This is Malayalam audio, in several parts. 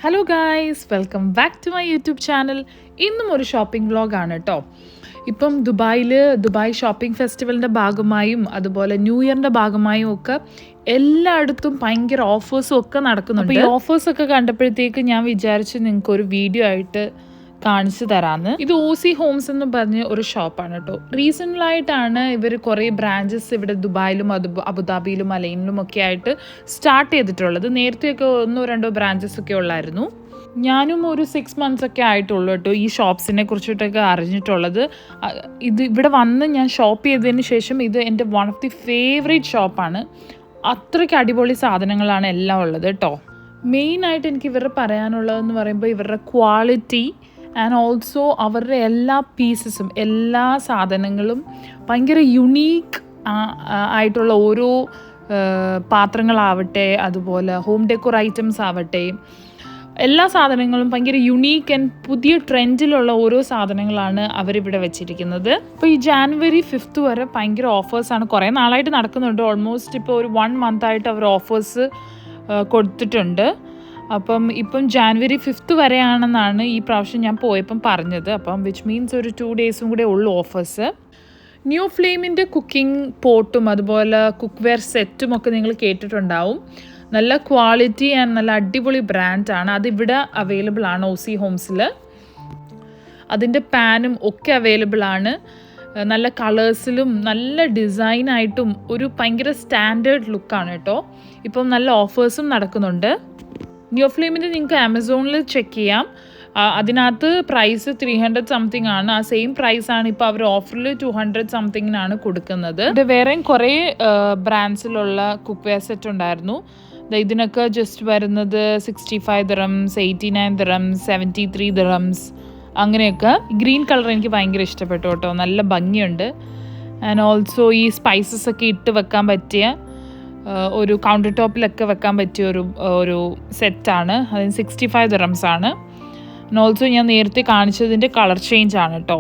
Hello guys, welcome back to my YouTube channel. ഇന്നും ഒരു ഷോപ്പിംഗ് വ്ളോഗാണ് കേട്ടോ. ഇപ്പം ദുബായ് ഷോപ്പിംഗ് ഫെസ്റ്റിവലിൻ്റെ ഭാഗമായും അതുപോലെ ന്യൂ ഇയറിൻ്റെ ഭാഗമായും ഒക്കെ എല്ലായിടത്തും ഭയങ്കര ഓഫേഴ്സും ഒക്കെ നടക്കുന്നുണ്ട്. അപ്പോൾ ഈ ഓഫേഴ്സൊക്കെ കണ്ടപ്പോഴത്തേക്ക് ഞാൻ വിചാരിച്ചു നിങ്ങൾക്കൊരു വീഡിയോ ആയിട്ട് കാണിച്ചു തരാമെന്ന്. ഇത് ഓസി ഹോംസ് എന്ന് പറഞ്ഞ ഒരു ഷോപ്പാണ് കേട്ടോ. റീസെൻ്റായിട്ടാണ് ഇവർ കുറേ ബ്രാഞ്ചസ് ഇവിടെ ദുബായിലും അബുദാബിയിലും അലൈനിലും ഒക്കെ ആയിട്ട് സ്റ്റാർട്ട് ചെയ്തിട്ടുള്ളത്. നേരത്തെയൊക്കെ 1-2 ബ്രാഞ്ചസ് ഒക്കെ ഉള്ളായിരുന്നു. ഞാനും ഒരു 6 months ഒക്കെ ആയിട്ടുള്ളൂ കേട്ടോ ഈ ഷോപ്സിനെ കുറിച്ചിട്ടൊക്കെ അറിഞ്ഞിട്ടുള്ളത്. ഇത് ഇവിടെ വന്ന് ഞാൻ ഷോപ്പ് ചെയ്തതിന് ശേഷം ഇത് എൻ്റെ വൺ ഓഫ് ദി ഫേവറേറ്റ് ഷോപ്പാണ്. അത്രയ്ക്ക് അടിപൊളി സാധനങ്ങളാണ് എല്ലാം ഉള്ളത് കേട്ടോ. മെയിനായിട്ട് എനിക്ക് ഇവരുടെ പറയാനുള്ളതെന്ന് പറയുമ്പോൾ ഇവരുടെ ക്വാളിറ്റി ആൻഡ് ഓൾസോ അവരുടെ എല്ലാ പീസസും എല്ലാ സാധനങ്ങളും ഭയങ്കര യുണീക്ക് ആയിട്ടുള്ള ഓരോ പാത്രങ്ങളാവട്ടെ, അതുപോലെ ഹോം ഡെക്കോർ ഐറ്റംസ് ആവട്ടെ, എല്ലാ സാധനങ്ങളും ഭയങ്കര യുണീക്ക് ആൻഡ് പുതിയ ട്രെൻഡിലുള്ള ഓരോ സാധനങ്ങളാണ് അവരിവിടെ വെച്ചിരിക്കുന്നത്. ഇപ്പോൾ ഈ January 5th വരെ ഭയങ്കര ഓഫേഴ്സാണ്. കുറേ നാളായിട്ട് നടക്കുന്നുണ്ട്. ഓൾമോസ്റ്റ് ഇപ്പോൾ ഒരു 1 month ആയിട്ട് അവർ ഓഫേഴ്സ് കൊടുത്തിട്ടുണ്ട്. ഇപ്പം January 5th വരെയാണെന്നാണ് ഈ പ്രാവശ്യം ഞാൻ പോയപ്പം പറഞ്ഞത്. വിച്ച് മീൻസ് ഒരു 2 days കൂടെ ഉള്ളൂ ഓഫേഴ്സ്. ന്യൂ ഫ്ലെയിമിൻ്റെ കുക്കിംഗ് പോട്ടും അതുപോലെ കുക്ക് വെയർ സെറ്റും ഒക്കെ നിങ്ങൾ കേട്ടിട്ടുണ്ടാവും. നല്ല ക്വാളിറ്റി ആൻഡ് നല്ല അടിപൊളി ബ്രാൻഡാണ്. അതിവിടെ അവൈലബിൾ ആണ് ഓസി ഹോംസിൽ. അതിൻ്റെ പാനും ഒക്കെ അവൈലബിൾ ആണ്. നല്ല കളേഴ്സിലും നല്ല ഡിസൈനായിട്ടും ഒരു ഭയങ്കര സ്റ്റാൻഡേർഡ് ലുക്കാണ് കേട്ടോ. ഇപ്പം നല്ല ഓഫേഴ്സും നടക്കുന്നുണ്ട്. ന്യൂ ഫ്ലെയിമിൻ്റെ നിങ്ങൾക്ക് ആമസോണിൽ ചെക്ക് ചെയ്യാം. അതിനകത്ത് പ്രൈസ് 300 something ആണ്. ആ സെയിം പ്രൈസാണ് ഇപ്പോൾ അവർ ഓഫറിൽ 200 somethingനാണ് കൊടുക്കുന്നത്. ഇത് വേറെയും കുറേ ബ്രാൻഡ്സിലുള്ള കുക്ക് വെയർ സെറ്റ് ഉണ്ടായിരുന്നു. ഇതിനൊക്കെ ജസ്റ്റ് വരുന്നത് 65 dirhams, 89 dirhams, 73 dirhams അങ്ങനെയൊക്കെ. ഗ്രീൻ കളർ എനിക്ക് ഭയങ്കര ഇഷ്ടപ്പെട്ടു കേട്ടോ. നല്ല ഭംഗിയുണ്ട്. ആൻഡ് ഓൾസോ ഈ സ്പൈസസ് ഒക്കെ ഇട്ട് വെക്കാൻ പറ്റിയ ഒരു കൗണ്ടർ ടോപ്പിലൊക്കെ വെക്കാൻ പറ്റിയ ഒരു സെറ്റാണ്. അതിന് 65 dirhams ആണ്. ആൻഡ് ഓൾസോ ഞാൻ നേരത്തെ കാണിച്ചതിൻ്റെ കളർ ചേഞ്ച് ആണ് കേട്ടോ.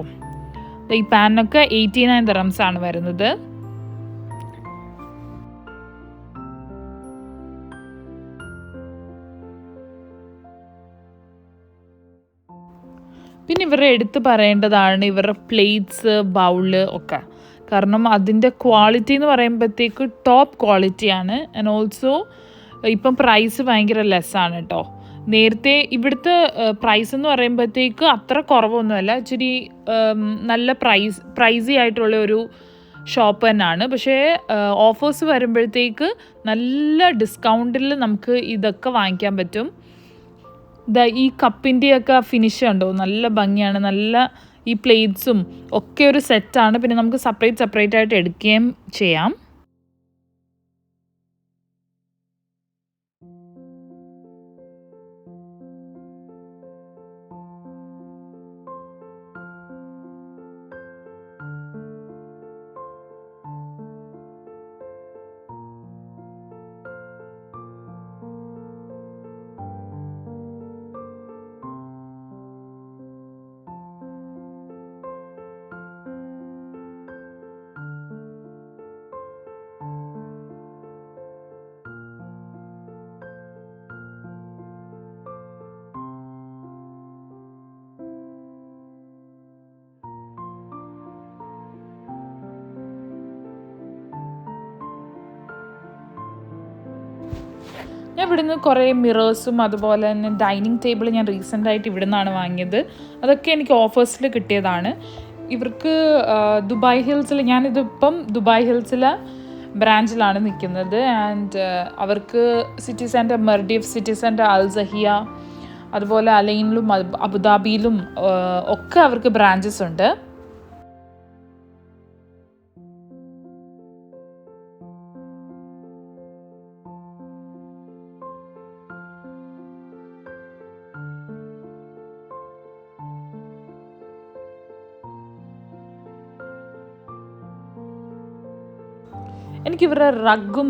ഈ പാനൊക്കെ 89 dirhams ആണ് വരുന്നത്. പിന്നെ ഇവരുടെ എടുത്ത് പറയേണ്ടതാണ് ഇവരുടെ പ്ലേറ്റ്സ്, ബൗള് ഒക്കെ. കാരണം അതിൻ്റെ ക്വാളിറ്റി എന്ന് പറയുമ്പോഴത്തേക്ക് ടോപ്പ് ക്വാളിറ്റിയാണ്. ആൻഡ് ഓൾസോ ഇപ്പം പ്രൈസ് ഭയങ്കര ലെസ്സാണ് കേട്ടോ. നേരത്തെ ഇവിടുത്തെ പ്രൈസ് എന്ന് പറയുമ്പോഴത്തേക്ക് അത്ര കുറവൊന്നുമല്ല. ഇച്ചിരി നല്ല പ്രൈസി ആയിട്ടുള്ള ഒരു ഷോപ്പ് തന്നെയാണ്. പക്ഷേ ഓഫേഴ്സ് വരുമ്പോഴത്തേക്ക് നല്ല ഡിസ്കൗണ്ടിൽ നമുക്ക് ഇതൊക്കെ വാങ്ങിക്കാൻ പറ്റും. ഈ കപ്പിൻ്റെയൊക്കെ ഫിനിഷ് ഉണ്ടോ, നല്ല ഭംഗിയാണ്. നല്ല ഈ പ്ലേറ്റ്സും ഒക്കെ ഒരു സെറ്റാണ്. പിന്നെ നമുക്ക് സെപ്പറേറ്റ് ആയിട്ട് എടുക്കുകയും ചെയ്യാം. ഞാൻ ഇവിടുന്ന് കുറേ മിറേഴ്സും അതുപോലെ തന്നെ ഡൈനിങ് ടേബിൾ ഞാൻ റീസെൻ്റായിട്ട് ഇവിടെ നിന്നാണ് വാങ്ങിയത്. അതൊക്കെ എനിക്ക് ഓഫേഴ്സിൽ കിട്ടിയതാണ്. ഇവർക്ക് ദുബായ് ഹിൽസിൽ, ഞാനിതിപ്പം ദുബായ് ഹിൽസിലെ ബ്രാഞ്ചിലാണ് നിൽക്കുന്നത്. ആൻഡ് അവർക്ക് സിറ്റി സെൻറ്റർ മെർഡീഫ്, സിറ്റി സെൻറ്റർ അൽ സഹിയ, അതുപോലെ അലൈനിലും അബുദാബിയിലും ഒക്കെ അവർക്ക് ബ്രാഞ്ചസ് ഉണ്ട്. എനിക്കിവരുടെ റഗ്ഗും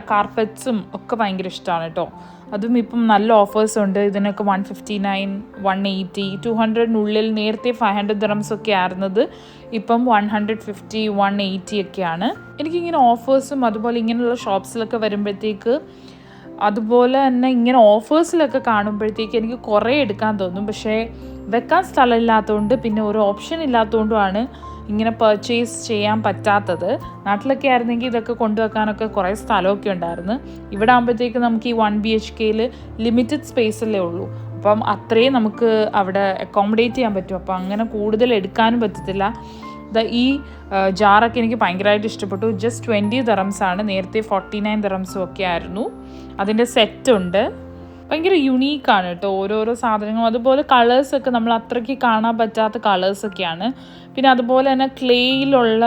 കാർപ്പറ്റ്സും ഒക്കെ ഭയങ്കര ഇഷ്ടമാണ് കേട്ടോ. അതും ഇപ്പം നല്ല ഓഫേഴ്സ് ഉണ്ട്. ഇതിനൊക്കെ 159, 180, 200 നേരത്തെ 500 dirhams ഒക്കെ ആയിരുന്നത് ഇപ്പം 150, 180 ഒക്കെയാണ്. എനിക്കിങ്ങനെ ഓഫേഴ്സും അതുപോലെ ഇങ്ങനെയുള്ള ഷോപ്സിലൊക്കെ വരുമ്പോഴത്തേക്ക് അതുപോലെ തന്നെ ഇങ്ങനെ ഓഫേഴ്സിലൊക്കെ കാണുമ്പോഴത്തേക്ക് എനിക്ക് കുറേ എടുക്കാൻ തോന്നും. പക്ഷേ വെക്കാൻ സ്ഥലമില്ലാത്തതുകൊണ്ട് പിന്നെ ഒരു ഓപ്ഷൻ ഇല്ലാത്തതുകൊണ്ടുമാണ് ഇങ്ങനെ പർച്ചേസ് ചെയ്യാൻ പറ്റാത്തത്. നാട്ടിലൊക്കെ ആയിരുന്നെങ്കിൽ ഇതൊക്കെ കൊണ്ടുവെക്കാനൊക്കെ കുറേ സ്ഥലമൊക്കെ ഉണ്ടായിരുന്നു. ഇവിടെ ആകുമ്പോഴത്തേക്ക് നമുക്ക് ഈ 1 BHKയിൽ ലിമിറ്റഡ് സ്പേസല്ലേ ഉള്ളൂ. അപ്പം അത്രയും നമുക്ക് അവിടെ അക്കോമഡേറ്റ് ചെയ്യാൻ പറ്റും. അപ്പം അങ്ങനെ കൂടുതൽ എടുക്കാനും പറ്റത്തില്ല. ഈ ജാറൊക്കെ എനിക്ക് ഭയങ്കരമായിട്ട് ഇഷ്ടപ്പെട്ടു. ജസ്റ്റ് 20 dirhams ആണ്. നേരത്തെ 49 dirhams ഒക്കെ ആയിരുന്നു. അതിൻ്റെ സെറ്റുണ്ട്. ഭയങ്കര യുണീക്കാണ് കേട്ടോ ഓരോരോ സാധനങ്ങളും. അതുപോലെ കളേഴ്സൊക്കെ നമ്മൾ അത്രയ്ക്ക് കാണാൻ പറ്റാത്ത കളേഴ്സൊക്കെയാണ്. പിന്നെ അതുപോലെ തന്നെ ക്ലേയിലുള്ള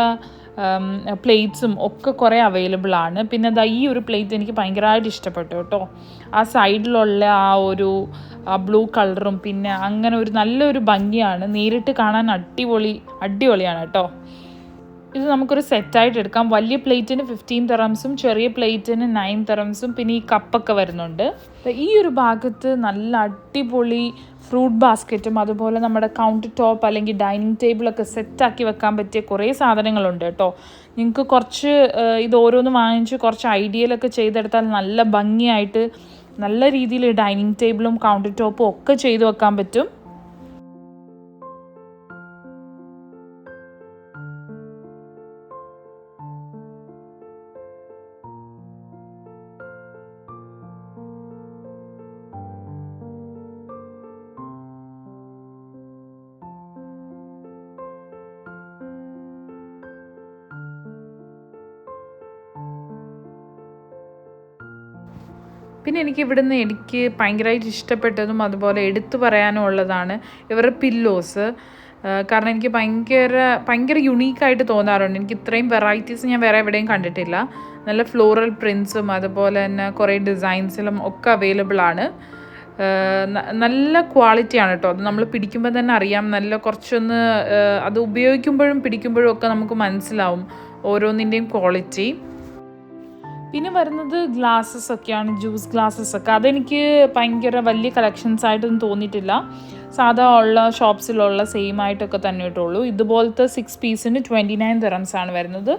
പ്ലേറ്റ്സും ഒക്കെ കുറേ അവൈലബിൾ ആണ്. പിന്നെ ഈ ഒരു പ്ലേറ്റ് എനിക്ക് ഭയങ്കരമായിട്ട് ഇഷ്ടപ്പെട്ടു കേട്ടോ. ആ സൈഡിലുള്ള ആ ഒരു ബ്ലൂ കളറും പിന്നെ അങ്ങനെ ഒരു നല്ലൊരു ഭംഗിയാണ്. നേരിട്ട് കാണാൻ അടിപൊളിയാണ് കേട്ടോ. ഇത് നമുക്കൊരു സെറ്റായിട്ട് എടുക്കാം. വലിയ പ്ലേറ്റിന് 15 dirhamsഉം ചെറിയ പ്ലേറ്റിന് 9 dirhamsഉം പിന്നെ ഈ കപ്പൊക്കെ വരുന്നുണ്ട്. ഈ ഒരു ഭാഗത്ത് നല്ല അടിപൊളി ഫ്രൂട്ട് ബാസ്ക്കറ്റും അതുപോലെ നമ്മുടെ കൗണ്ടർ ടോപ്പ് അല്ലെങ്കിൽ ഡൈനിങ് ടേബിളൊക്കെ സെറ്റാക്കി വെക്കാൻ പറ്റിയ കുറേ സാധനങ്ങളുണ്ട് കേട്ടോ. നിങ്ങൾക്ക് കുറച്ച് ഇത് ഓരോന്ന് വാങ്ങിച്ച് കുറച്ച് ഐഡിയയിലൊക്കെ ചെയ്തെടുത്താൽ നല്ല ഭംഗിയായിട്ട് നല്ല രീതിയിൽ ഡൈനിങ് ടേബിളും കൗണ്ടർ ടോപ്പും ഒക്കെ ചെയ്ത് വെക്കാൻ പറ്റും. പിന്നെ എനിക്ക് ഭയങ്കരമായിട്ട് ഇഷ്ടപ്പെട്ടതും അതുപോലെ എടുത്തു പറയാനും ഉള്ളതാണ് ഇവരുടെ പില്ലോസ്. കാരണം എനിക്ക് ഭയങ്കര യുണീക്കായിട്ട് തോന്നാറുണ്ട്. എനിക്ക് ഇത്രയും വെറൈറ്റീസ് ഞാൻ വേറെ എവിടെയും കണ്ടിട്ടില്ല. നല്ല ഫ്ലോറൽ പ്രിൻസും അതുപോലെ തന്നെ കുറേ ഡിസൈൻസിലും ഒക്കെ അവൈലബിൾ ആണ്. നല്ല ക്വാളിറ്റിയാണ് കേട്ടോ. അത് നമ്മൾ പിടിക്കുമ്പോൾ തന്നെ അറിയാം. നല്ല കുറച്ചൊന്ന് അത് ഉപയോഗിക്കുമ്പോഴും പിടിക്കുമ്പോഴും ഒക്കെ നമുക്ക് മനസ്സിലാവും ഓരോന്നിൻ്റെയും ക്വാളിറ്റി. പിന്നെ വരുന്നത് ഗ്ലാസ്സസ് ഒക്കെയാണ്, ജ്യൂസ് ഗ്ലാസ്സസ് ഒക്കെ. അതെനിക്ക് ഭയങ്കര വലിയ കളക്ഷൻസ് ആയിട്ടൊന്നും തോന്നിയിട്ടില്ല. സാധാ ഉള്ള ഷോപ്സിലുള്ള സെയിം ആയിട്ടൊക്കെ തന്നെ ഇട്ടുള്ളൂ. ഇതുപോലത്തെ 6 പീസിന് 29 dirhams ആണ് വരുന്നത്.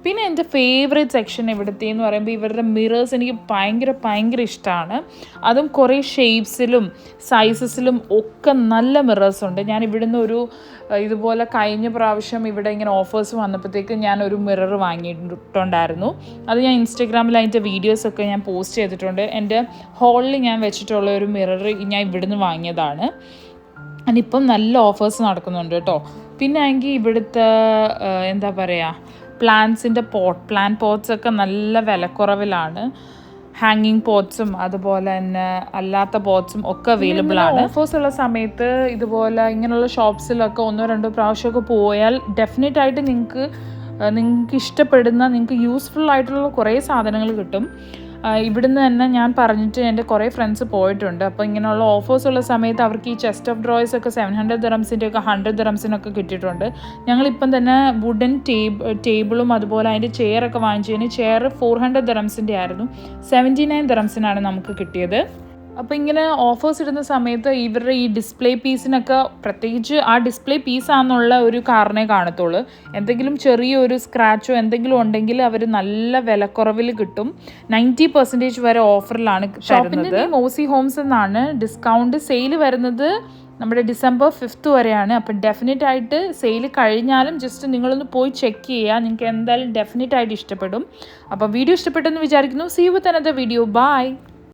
പിന്നെ എൻ്റെ ഫേവറേറ്റ് സെക്ഷൻ ഇവിടുത്തെയെന്ന് പറയുമ്പോൾ ഇവരുടെ മിറേഴ്സ് എനിക്ക് ഭയങ്കര ഇഷ്ടമാണ്. അതും കുറേ ഷേപ്സിലും സൈസസിലും ഒക്കെ നല്ല മിറേഴ്സ് ഉണ്ട്. ഞാൻ ഇവിടുന്ന് ഇതുപോലെ കഴിഞ്ഞ പ്രാവശ്യം ഇവിടെ ഇങ്ങനെ ഓഫേഴ്സ് വന്നപ്പോഴത്തേക്ക് ഞാനൊരു മിറർ വാങ്ങിയിട്ടുണ്ടായിരുന്നു. അത് ഞാൻ ഇൻസ്റ്റഗ്രാമിൽ അതിൻ്റെ വീഡിയോസൊക്കെ ഞാൻ പോസ്റ്റ് ചെയ്തിട്ടുണ്ട്. എൻ്റെ ഹോളിൽ ഞാൻ വെച്ചിട്ടുള്ള ഒരു മിറർ ഞാൻ ഇവിടുന്ന് വാങ്ങിയതാണ്. അതിപ്പം നല്ല ഓഫേഴ്സ് നടക്കുന്നുണ്ട് കേട്ടോ. പിന്നെ ആണെങ്കിൽ ഇവിടുത്തെ എന്താ പറയുക പ്ലാന്റ്സിൻ്റെ പ്ലാന്റ് പോട്ട്സൊക്കെ നല്ല വിലക്കുറവിലാണ്. ഹാങ്ങിങ് പോട്ട്സും അതുപോലെ തന്നെ അല്ലാത്ത പോട്ട്സും ഒക്കെ അവൈലബിൾ ആണ്. ഓഫേഴ്സ് ഉള്ള സമയത്ത് ഇതുപോലെ ഇങ്ങനെയുള്ള ഷോപ്സിലൊക്കെ 1-2 പ്രാവശ്യമൊക്കെ പോയാൽ ഡെഫിനറ്റായിട്ട് നിങ്ങൾക്ക് ഇഷ്ടപ്പെടുന്ന നിങ്ങൾക്ക് യൂസ്ഫുൾ ആയിട്ടുള്ള കുറേ സാധനങ്ങൾ കിട്ടും. ഇവിടുന്ന് തന്നെ ഞാൻ പറഞ്ഞിട്ട് എൻ്റെ കുറേ ഫ്രണ്ട്സ് പോയിട്ടുണ്ട്. അപ്പോൾ ഇങ്ങനെയുള്ള ഓഫേഴ്സ് ഉള്ള സമയത്ത് അവർക്ക് ഈ ചെസ്റ്റ് ഓഫ് ഡ്രോയേഴ്സ് ഒക്കെ 700 dirhamsൻ്റെ ഒക്കെ 100 dirhamsനൊക്കെ കിട്ടിയിട്ടുണ്ട്. ഞങ്ങളിപ്പം തന്നെ വുഡൻ ടേബിളും അതുപോലെ അതിൻ്റെ ചെയറൊക്കെ വാങ്ങിച്ചതിന് ചെയർ 400 dirhamsൻ്റെ ആയിരുന്നു. 79 dirhamsനാണ് നമുക്ക് കിട്ടിയത്. അപ്പോൾ ഇങ്ങനെ ഓഫേഴ്സ് ഇടുന്ന സമയത്ത് ഇവരുടെ ഈ ഡിസ്പ്ലേ പീസിനൊക്കെ പ്രത്യേകിച്ച് ആ ഡിസ്പ്ലേ പീസാണെന്നുള്ള ഒരു കാരണേ കാണത്തുള്ളൂ. എന്തെങ്കിലും ചെറിയൊരു സ്ക്രാച്ചോ എന്തെങ്കിലും ഉണ്ടെങ്കിൽ അവർ നല്ല വിലക്കുറവിൽ കിട്ടും. 90% വരെ ഓഫറിലാണ് തരുന്നത്. മോസി ഹോംസ് എന്നാണ്. ഡിസ്കൗണ്ട് സെയിൽ വരുന്നത് നമ്മുടെ December 5th വരെയാണ്. അപ്പം ഡെഫിനറ്റായിട്ട് സെയിൽ കഴിഞ്ഞാലും ജസ്റ്റ് നിങ്ങളൊന്ന് പോയി ചെക്ക് ചെയ്യുക. നിങ്ങൾക്ക് എന്തായാലും ഡെഫിനറ്റായിട്ട് ഇഷ്ടപ്പെടും. അപ്പം വീഡിയോ ഇഷ്ടപ്പെട്ടെന്ന് വിചാരിക്കുന്നു. See you with another video. By.